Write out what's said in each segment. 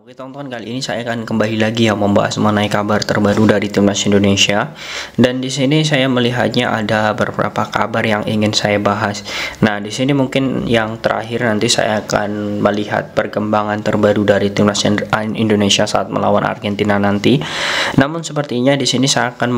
Oke teman-teman, kali ini saya akan kembali lagi ya membahas mengenai kabar terbaru dari timnas Indonesia. Dan di sini saya melihatnya ada beberapa kabar yang ingin saya bahas. Nah, di sini mungkin yang terakhir nanti saya akan melihat perkembangan terbaru dari timnas Indonesia saat melawan Argentina nanti. Namun sepertinya di sini saya akan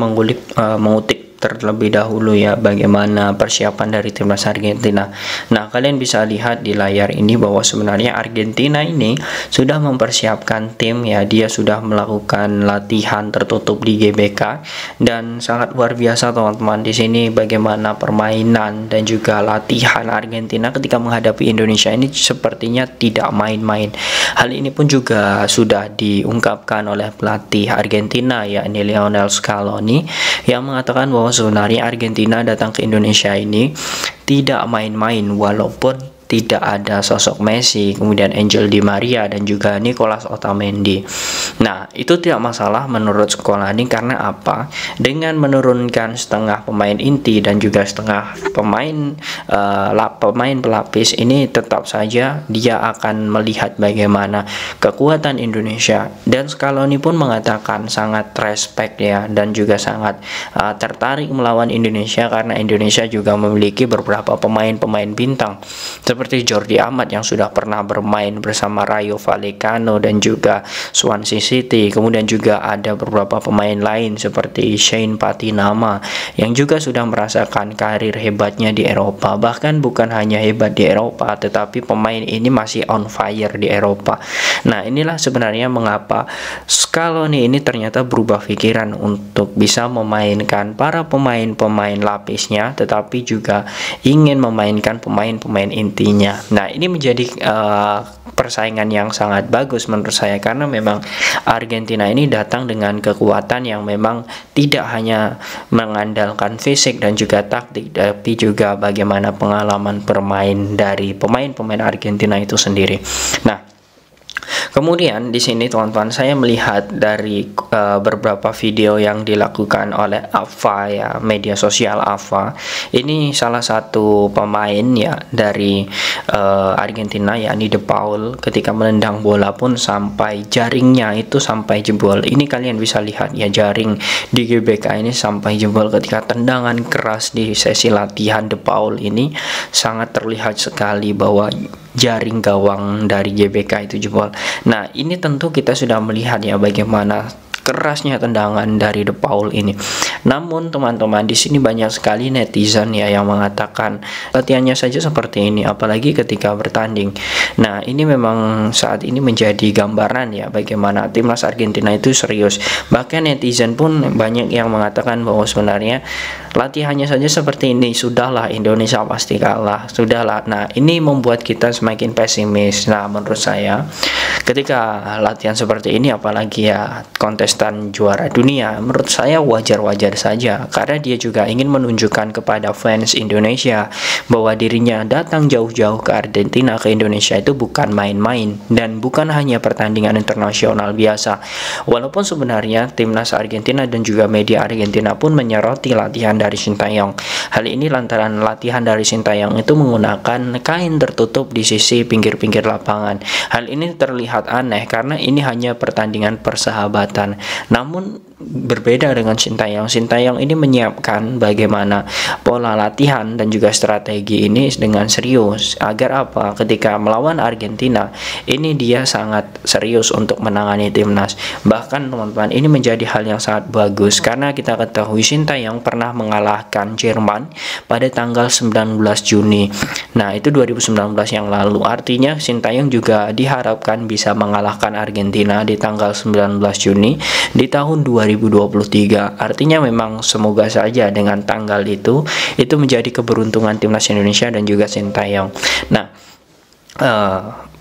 mengutip terlebih dahulu ya bagaimana persiapan dari timnas Argentina. Nah, kalian bisa lihat di layar ini bahwa sebenarnya Argentina ini sudah mempersiapkan tim ya, dia sudah melakukan latihan tertutup di GBK dan sangat luar biasa teman-teman. Di sini bagaimana permainan dan juga latihan Argentina ketika menghadapi Indonesia ini sepertinya tidak main-main. Hal ini pun juga sudah diungkapkan oleh pelatih Argentina yakni Lionel Scaloni yang mengatakan bahwa sebenarnya Argentina datang ke Indonesia ini tidak main-main, walaupun tidak ada sosok Messi, kemudian Angel Di Maria dan juga Nicolas Otamendi. Nah, itu tidak masalah menurut Scaloni karena apa? Dengan menurunkan setengah pemain inti dan juga setengah pemain pelapis ini, tetap saja dia akan melihat bagaimana kekuatan Indonesia. Dan Scaloni pun mengatakan sangat respect ya dan juga sangat tertarik melawan Indonesia karena Indonesia juga memiliki beberapa pemain-pemain bintang seperti Jordi Amat yang sudah pernah bermain bersama Rayo Vallecano dan juga Swansea City. Kemudian juga ada beberapa pemain lain seperti Shane Patinama yang juga sudah merasakan karir hebatnya di Eropa. Bahkan bukan hanya hebat di Eropa, tetapi pemain ini masih on fire di Eropa. Nah, inilah sebenarnya mengapa Scaloni ini ternyata berubah pikiran untuk bisa memainkan para pemain-pemain lapisnya, tetapi juga ingin memainkan pemain-pemain inti. Nah, ini menjadi persaingan yang sangat bagus menurut saya karena memang Argentina ini datang dengan kekuatan yang memang tidak hanya mengandalkan fisik dan juga taktik, tapi juga bagaimana pengalaman bermain dari pemain-pemain Argentina itu sendiri. Nah, kemudian di sini teman-teman saya melihat dari beberapa video yang dilakukan oleh AFA ya, media sosial AFA. Ini salah satu pemain ya dari Argentina yakni De Paul, ketika menendang bola pun sampai jaringnya itu sampai jebol. Ini kalian bisa lihat ya, jaring di GBK ini sampai jebol ketika tendangan keras di sesi latihan De Paul ini sangat terlihat sekali bahwa jaring gawang dari GBK itu jebol. Nah, ini tentu kita sudah melihat ya bagaimana kerasnya tendangan dari De Paul ini. Namun teman-teman, di sini banyak sekali netizen ya yang mengatakan latihannya saja seperti ini, apalagi ketika bertanding. Nah, ini memang saat ini menjadi gambaran ya bagaimana timnas Argentina itu serius. Bahkan netizen pun banyak yang mengatakan bahwa sebenarnya latihannya saja seperti ini, sudahlah Indonesia pasti kalah, sudahlah. Nah, ini membuat kita semakin pesimis. Nah, menurut saya ketika latihan seperti ini, apalagi ya kontestan juara dunia, menurut saya wajar-wajar saja karena dia juga ingin menunjukkan kepada fans Indonesia bahwa dirinya datang jauh-jauh ke Argentina, ke Indonesia itu bukan main-main dan bukan hanya pertandingan internasional biasa. Walaupun sebenarnya timnas Argentina dan juga media Argentina pun menyoroti latihan dari Sintayong. Hal ini lantaran latihan dari Sintayong itu menggunakan kain tertutup di sisi pinggir-pinggir lapangan. Hal ini terlihat aneh karena ini hanya pertandingan persahabatan. Namun berbeda dengan Sintayong. Sintayong ini menyiapkan bagaimana pola latihan dan juga strategi ini dengan serius agar apa? Ketika melawan Argentina, ini dia sangat serius untuk menangani timnas. Bahkan teman-teman, ini menjadi hal yang sangat bagus karena kita ketahui Sintayong pernah mengalahkan Jerman pada tanggal 19 Juni. Nah, itu 2019 yang lalu. Artinya Sintayong juga diharapkan bisa mengalahkan Argentina di tanggal 19 Juni di tahun 2023. Artinya memang semoga saja dengan tanggal itu menjadi keberuntungan timnas Indonesia dan juga Sintayong. Nah,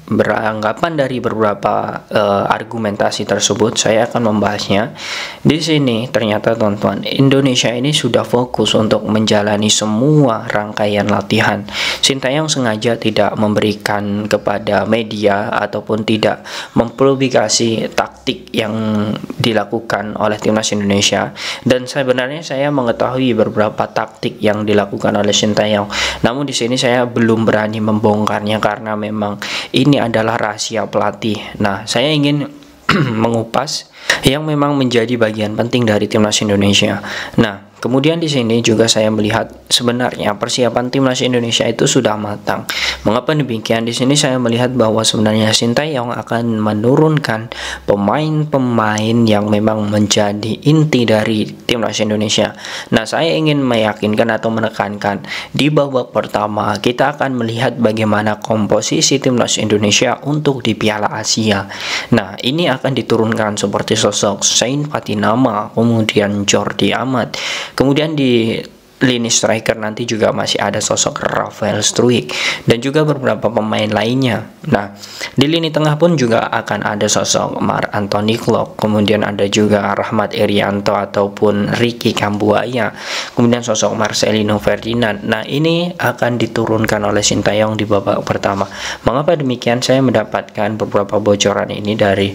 beranggapan dari beberapa argumentasi tersebut, saya akan membahasnya. Di sini ternyata teman-teman, Indonesia ini sudah fokus untuk menjalani semua rangkaian latihan. Sintayong sengaja tidak memberikan kepada media ataupun tidak mempublikasi taktik yang dilakukan oleh timnas Indonesia, dan sebenarnya saya mengetahui beberapa taktik yang dilakukan oleh Sintayong. Namun di sini saya belum berani membongkarnya karena memang ini adalah rahasia pelatih. Nah, saya ingin mengupas yang memang menjadi bagian penting dari timnas Indonesia. Nah, kemudian di sini juga saya melihat sebenarnya persiapan timnas Indonesia itu sudah matang. Mengapa demikian? Di sini saya melihat bahwa sebenarnya Sintayong akan menurunkan pemain-pemain yang memang menjadi inti dari timnas Indonesia. Nah, saya ingin meyakinkan atau menekankan di babak pertama kita akan melihat bagaimana komposisi timnas Indonesia untuk di Piala Asia. Nah, ini akan diturunkan seperti sosok Zain Patinama, kemudian Jordi Amat. Kemudian di lini striker nanti juga masih ada sosok Rafael Struijk dan juga beberapa pemain lainnya. Nah, di lini tengah pun juga akan ada sosok Marc Anthony Klopp, kemudian ada juga Rahmat Irianto ataupun Ricky Kambuaya, kemudian sosok Marcelino Ferdinand. Nah, ini akan diturunkan oleh Sintayong di babak pertama. Mengapa demikian? Saya mendapatkan beberapa bocoran ini dari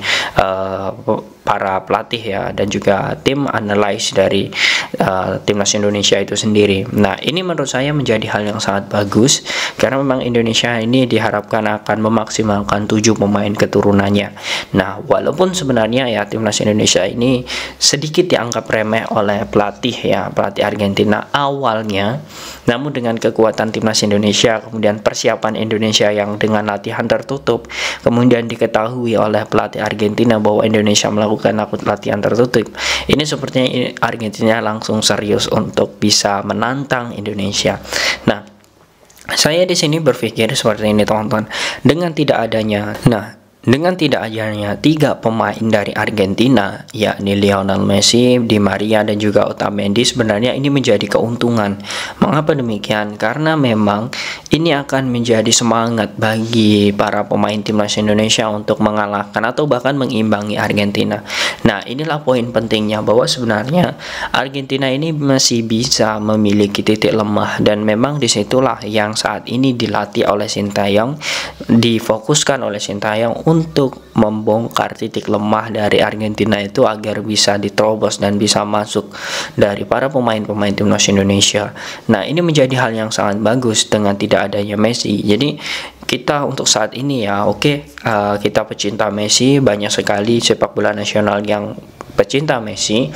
para pelatih ya, dan juga tim analis dari timnas Indonesia itu sendiri. Nah, ini menurut saya menjadi hal yang sangat bagus karena memang Indonesia ini diharapkan akan memaksimalkan 7 pemain keturunannya. Nah, walaupun sebenarnya ya timnas Indonesia ini sedikit dianggap remeh oleh pelatih ya, pelatih Argentina awalnya, namun dengan kekuatan timnas Indonesia, kemudian persiapan Indonesia yang dengan latihan tertutup, kemudian diketahui oleh pelatih Argentina bahwa Indonesia melakukan latihan tertutup, ini sepertinya Argentina langsung serius untuk bisa menantang Indonesia. Nah, saya di sini berpikir seperti ini teman-teman, dengan tidak adanya 3 pemain dari Argentina, yakni Lionel Messi, Di Maria, dan juga Otamendi, sebenarnya ini menjadi keuntungan. Mengapa demikian? Karena memang ini akan menjadi semangat bagi para pemain timnas Indonesia untuk mengalahkan atau bahkan mengimbangi Argentina. Nah, inilah poin pentingnya, bahwa sebenarnya Argentina ini masih bisa memiliki titik lemah, dan memang disitulah yang saat ini dilatih oleh Sintayong, difokuskan oleh Sintayong untuk membongkar titik lemah dari Argentina itu agar bisa diterobos dan bisa masuk dari para pemain-pemain timnas Indonesia. Nah, ini menjadi hal yang sangat bagus dengan tidak adanya Messi. Jadi kita untuk saat ini ya kita pecinta Messi, banyak sekali sepak bola nasional yang pecinta Messi,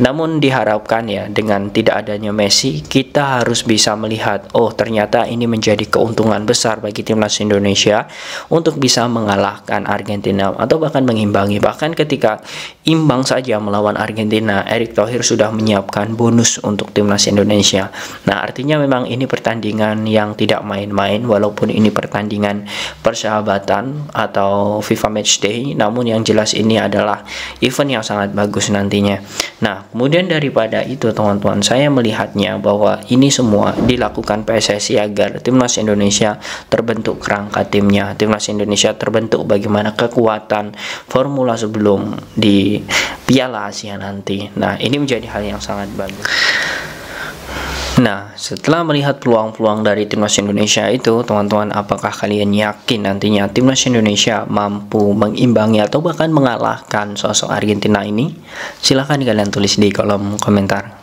namun diharapkan ya dengan tidak adanya Messi kita harus bisa melihat, oh ternyata ini menjadi keuntungan besar bagi timnas Indonesia untuk bisa mengalahkan Argentina atau bahkan mengimbangi. Bahkan ketika imbang saja melawan Argentina, Erick Thohir sudah menyiapkan bonus untuk timnas Indonesia. Nah, artinya memang ini pertandingan yang tidak main-main, walaupun ini pertandingan persahabatan atau FIFA Matchday, namun yang jelas ini adalah event yang sangat bagus nantinya. Nah, kemudian daripada itu teman-teman, saya melihatnya bahwa ini semua dilakukan PSSI agar timnas Indonesia terbentuk kerangka timnya, timnas Indonesia terbentuk bagaimana kekuatan formula sebelum di Piala Asia nanti. Nah, ini menjadi hal yang sangat bagus. Nah, setelah melihat peluang-peluang dari timnas Indonesia itu, teman-teman, apakah kalian yakin nantinya timnas Indonesia mampu mengimbangi atau bahkan mengalahkan sosok Argentina ini? Silahkan kalian tulis di kolom komentar.